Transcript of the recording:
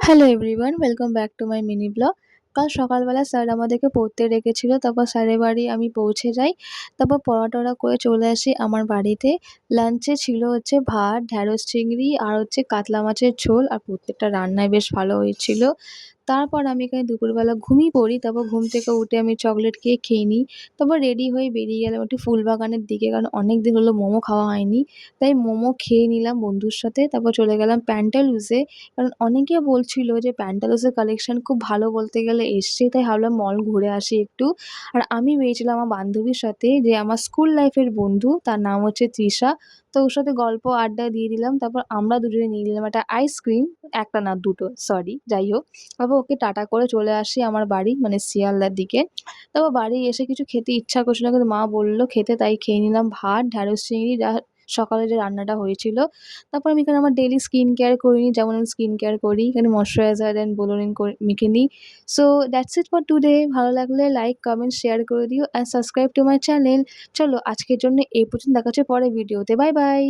Hello everyone, welcome back to my mini blog. কাল সকালবেলা sir আমাদেরকে পড়তে ডেকেছিল। তারপর স্যারের বাড়ি আমি পৌঁছে যাই। তারপর পড়া-টড়া করে চলে আসি আমার বাড়িতে। লাঞ্চে ছিল হচ্ছে ভাত, ঢ্যাঁড়স চিংড়ি আর হচ্ছে কাতলা মাছের ঝোল, আর প্রত্যেকটা রান্নাই বেশ ভালো হয়েছিল। তারপর আমি এখানে দুপুরবেলা ঘুমিয়ে পড়ি। তারপর ঘুম থেকে উঠে আমি চকলেট কেক খেয়ে নিই। তারপর রেডি হয়ে বেরিয়ে গেলাম একটু ফুলবাগানের দিকে, কারণ অনেকদিন হলো মোমো খাওয়া হয়নি। তাই মোমো খেয়ে নিলাম বন্ধুর সাথে। তারপর চলে গেলাম প্যান্টালুজে। কারণ অনেকে বলছিল যে প্যান্টালুজের কালেকশন খুব ভালো বলতে গেলে এসছে, তাই ভাবলাম মল ঘুরে আসি একটু। আর আমি বেরিয়েছিলাম আমার বান্ধবীর সাথে, যে আমার স্কুল লাইফের বন্ধু, তার নাম হচ্ছে তৃষা। তো ওর সাথে গল্প আড্ডা দিয়ে দিলাম। তারপর আমরা দুজনে নিয়ে নিলাম একটা আইসক্রিম, একটা না দুটো সরি, যাই হোক। তারপর ওকে টাটা করে চলে আসি আমার বাড়ি, মানে শিয়ালদার দিকে। তারপর বাড়ি এসে কিছু খেতে ইচ্ছা করছিল না, কিন্তু মা বলল খেতে, তাই খেয়ে নিলাম ভাত, ঢ্যাঁড়স চিংড়ি, যা সকালে যে রান্নাটা হয়েছিল। তারপর আমি এখানে আমার ডেইলি স্কিন কেয়ার করে নিই, যেমন আমি স্কিন কেয়ার করি। এখানে ময়েশ্চারাইজার অ্যান্ড বোলোনিন করে মেখে নিই। So that's it for today. ভালো লাগলে লাইক, কমেন্ট, শেয়ার করে দিও and subscribe to my channel. চলো আজকের জন্য এই পর্যন্ত, দেখা হচ্ছে পরের ভিডিওতে। Bye bye.